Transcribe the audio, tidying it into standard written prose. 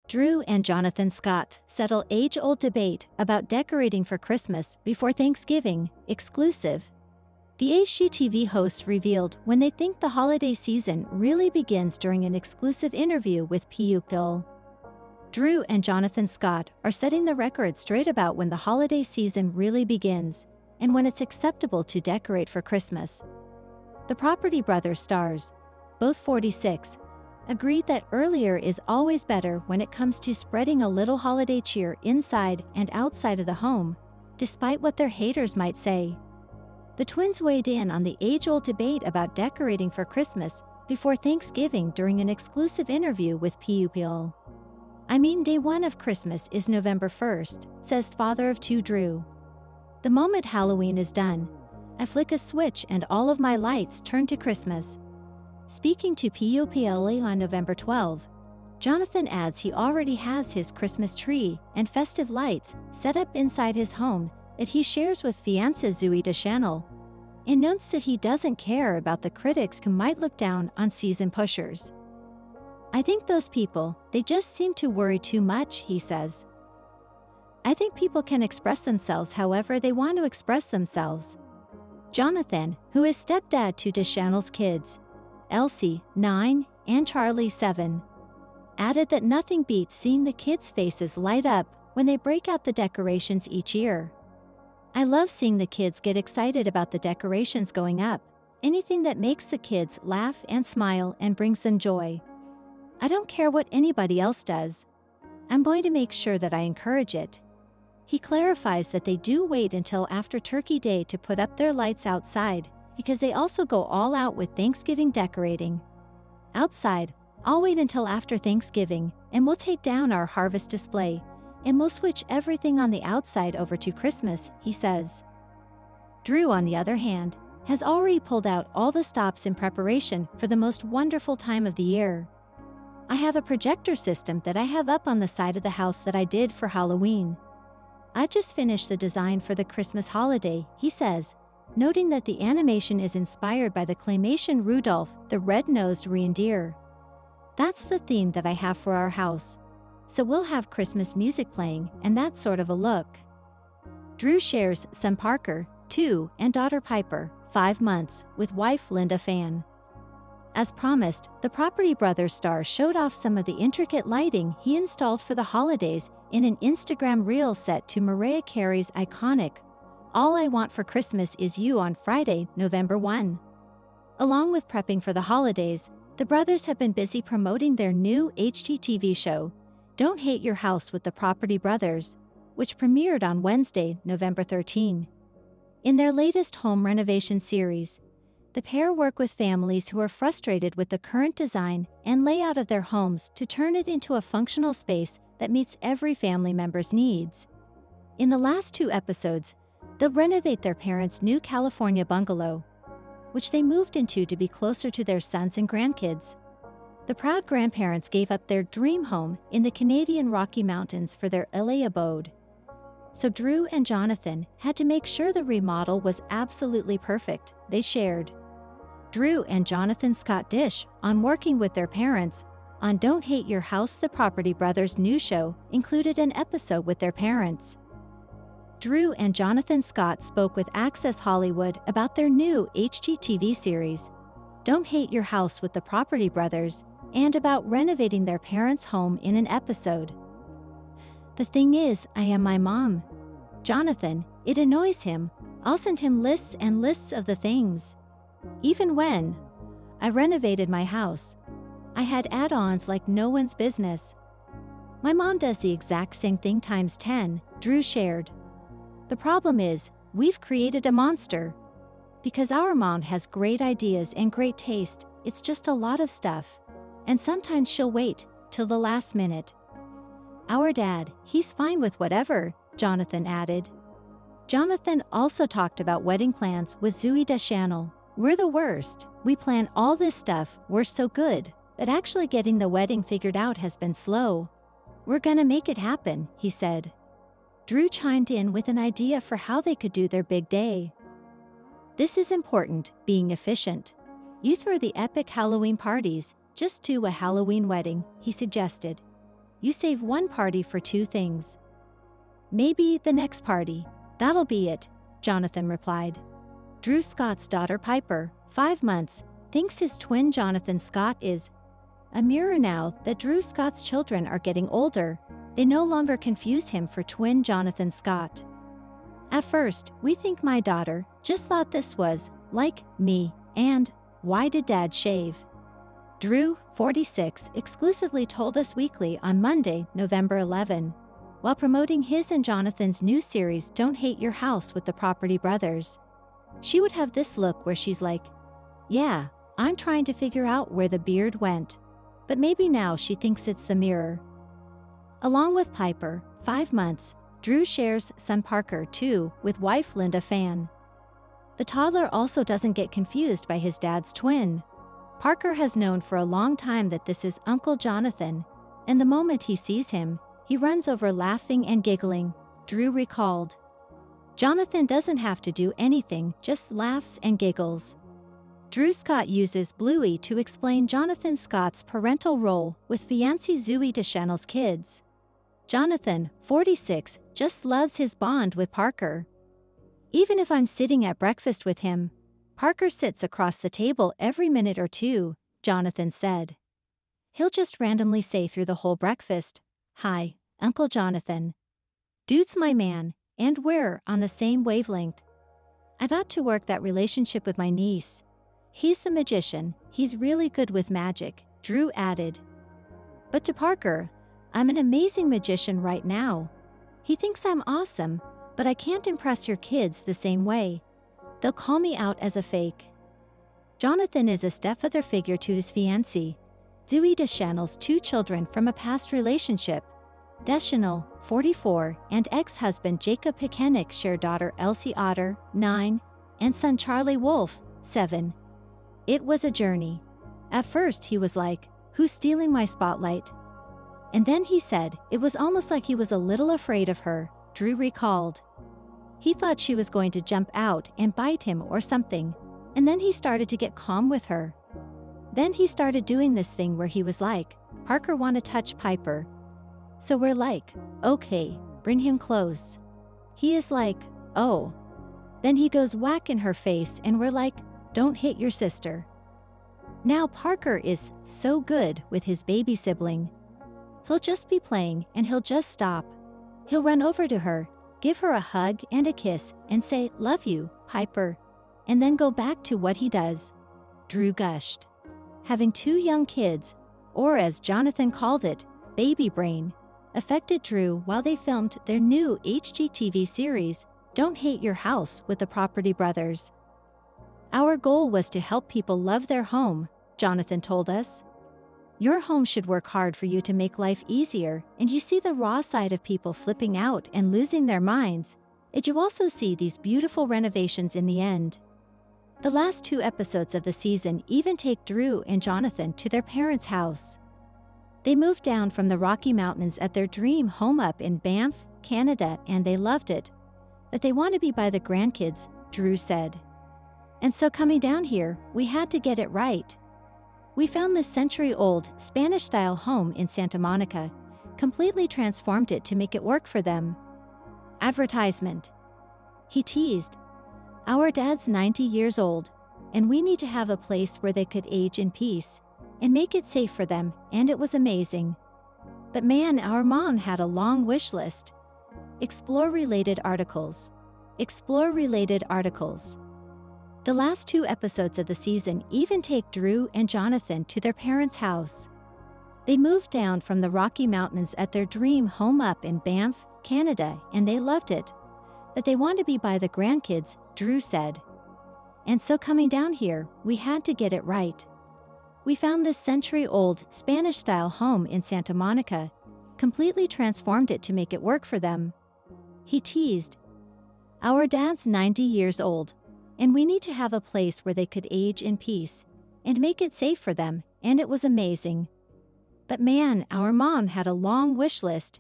Drew and Jonathan Scott settle age-old debate about decorating for Christmas before Thanksgiving, exclusive. The HGTV hosts revealed when they think the holiday season really begins during an exclusive interview with People. Drew and Jonathan Scott are setting the record straight about when the holiday season really begins and when it's acceptable to decorate for Christmas. The Property Brothers stars, both 46, agreed that earlier is always better when it comes to spreading a little holiday cheer inside and outside of the home, despite what their haters might say. The twins weighed in on the age-old debate about decorating for Christmas before Thanksgiving during an exclusive interview with People. "I mean, day one of Christmas is November 1st, says father of two Drew. The moment Halloween is done, I flick a switch and all of my lights turn to Christmas." Speaking to People on November 12, Jonathan adds he already has his Christmas tree and festive lights set up inside his home that he shares with fiancée Zooey Deschanel, and notes that he doesn't care about the critics who might look down on season pushers. "I think those people, they just seem to worry too much," he says. "I think people can express themselves however they want to express themselves." Jonathan, who is stepdad to Deschanel's kids, Elsie, 9, and Charlie, 7, added that nothing beats seeing the kids' faces light up when they break out the decorations each year. "I love seeing the kids get excited about the decorations going up, anything that makes the kids laugh and smile and brings them joy. I don't care what anybody else does. I'm going to make sure that I encourage it." He clarifies that they do wait until after Turkey Day to put up their lights outside, because they also go all out with Thanksgiving decorating. "Outside, I'll wait until after Thanksgiving, and we'll take down our harvest display, and we'll switch everything on the outside over to Christmas," he says. Drew, on the other hand, has already pulled out all the stops in preparation for the most wonderful time of the year. "I have a projector system that I have up on the side of the house that I did for Halloween. I just finished the design for the Christmas holiday," he says, noting that the animation is inspired by the claymation Rudolph the Red-Nosed Reindeer. "That's the theme that I have for our house. So we'll have Christmas music playing and that sort of a look." Drew shares son Parker, 2, and daughter Piper, 5 months, with wife Linda Fan. As promised, the Property Brothers star showed off some of the intricate lighting he installed for the holidays in an Instagram reel set to Mariah Carey's iconic "All I Want for Christmas Is You" on Friday, November 1. Along with prepping for the holidays, the brothers have been busy promoting their new HGTV show, Don't Hate Your House with the Property Brothers, which premiered on Wednesday, November 13. In their latest home renovation series, the pair work with families who are frustrated with the current design and layout of their homes to turn it into a functional space that meets every family member's needs. In the last 2 episodes, they'll renovate their parents' new California bungalow, which they moved into to be closer to their sons and grandkids. The proud grandparents gave up their dream home in the Canadian Rocky Mountains for their LA abode. So Drew and Jonathan had to make sure the remodel was absolutely perfect, they shared. Drew and Jonathan Scott dish on working with their parents on Don't Hate Your House. The Property Brothers' new show included an episode with their parents. Drew and Jonathan Scott spoke with Access Hollywood about their new HGTV series, Don't Hate Your House with the Property Brothers, and about renovating their parents' home in an episode. "The thing is, I am my mom. Jonathan, it annoys him. I'll send him lists and lists of the things. Even when I renovated my house, I had add-ons like no one's business. My mom does the exact same thing times 10, Drew shared. "The problem is, we've created a monster. Because our mom has great ideas and great taste, it's just a lot of stuff. And sometimes she'll wait till the last minute. Our dad, he's fine with whatever," Jonathan added. Jonathan also talked about wedding plans with Zooey Deschanel. "We're the worst. We plan all this stuff, we're so good, but actually getting the wedding figured out has been slow. We're gonna make it happen," he said. Drew chimed in with an idea for how they could do their big day. "This is important, being efficient. You throw the epic Halloween parties, just do a Halloween wedding," he suggested. you save one party for two things. Maybe the next party. That'll be it, Jonathan replied. Drew Scott's daughter Piper, 5 months, thinks his twin Jonathan Scott is a mirror. Now that Drew Scott's children are getting older, they no longer confuse him for twin Jonathan Scott. At first, we think my daughter just thought this was like me, and why did Dad shave? Drew, 46, exclusively told Us Weekly on Monday, November 11, while promoting his and Jonathan's new series Don't Hate Your House with the Property Brothers. She would have this look where she's like, yeah, I'm trying to figure out where the beard went. But maybe now she thinks it's the mirror. Along with Piper, 5 months, Drew shares son Parker, 2, with wife Linda Fan. The toddler also doesn't get confused by his dad's twin. Parker has known for a long time that this is Uncle Jonathan, and the moment he sees him, he runs over laughing and giggling, Drew recalled. Jonathan doesn't have to do anything, just laughs and giggles. Drew Scott uses Bluey to explain Jonathan Scott's parental role with fiancée Zooey Deschanel's kids. Jonathan, 46, just loves his bond with Parker. Even if I'm sitting at breakfast with him, Parker sits across the table every minute or two, Jonathan said. He'll just randomly say through the whole breakfast, "Hi, Uncle Jonathan. Dude's my man, and we're on the same wavelength. I've got to work that relationship with my niece. He's the magician, he's really good with magic," Drew added. But to Parker, "I'm an amazing magician right now. He thinks I'm awesome, but I can't impress your kids the same way. They'll call me out as a fake." Jonathan is a stepfather figure to his fiancée, Zooey Deschanel's 2 children from a past relationship. Deschanel, 44, and ex-husband Jacob Pekenick share daughter Elsie Otter, 9, and son Charlie Wolf, 7. It was a journey. At first he was like, "Who's stealing my spotlight?" And then he said it was almost like he was a little afraid of her, Drew recalled. He thought she was going to jump out and bite him or something, and then he started to get calm with her. Then he started doing this thing where he was like, "Parker wanna touch Piper?" So we're like, "Okay, bring him close." He is like, "Oh." Then he goes whack in her face and we're like, "Don't hit your sister." Now Parker is so good with his baby sibling. He'll just be playing and he'll just stop. He'll run over to her, give her a hug and a kiss and say, "Love you, Piper," and then go back to what he does. Drew gushed. Having 2 young kids, or as Jonathan called it, baby brain, affected Drew while they filmed their new HGTV series, Don't Hate Your House with the Property Brothers. Our goal was to help people love their home, Jonathan told us. Your home should work hard for you to make life easier, and you see the raw side of people flipping out and losing their minds, and you also see these beautiful renovations in the end. The last 2 episodes of the season even take Drew and Jonathan to their parents' house. They moved down from the Rocky Mountains at their dream home up in Banff, Canada, and they loved it. But they want to be by the grandkids, Drew said. And so coming down here, we had to get it right. We found this century-old, Spanish-style home in Santa Monica, completely transformed it to make it work for them. Advertisement. He teased, "Our dad's 90 years old, and we need to have a place where they could age in peace and make it safe for them, and it was amazing. But man, our mom had a long wish list." Explore related articles. Explore related articles. The last 2 episodes of the season even take Drew and Jonathan to their parents' house. They moved down from the Rocky Mountains at their dream home up in Banff, Canada, and they loved it. But they want to be by the grandkids, Drew said. And so coming down here, we had to get it right. We found this century-old, Spanish-style home in Santa Monica, completely transformed it to make it work for them. He teased, "Our dad's 90 years old, and we need to have a place where they could age in peace and make it safe for them, and it was amazing. But man, our mom had a long wish list."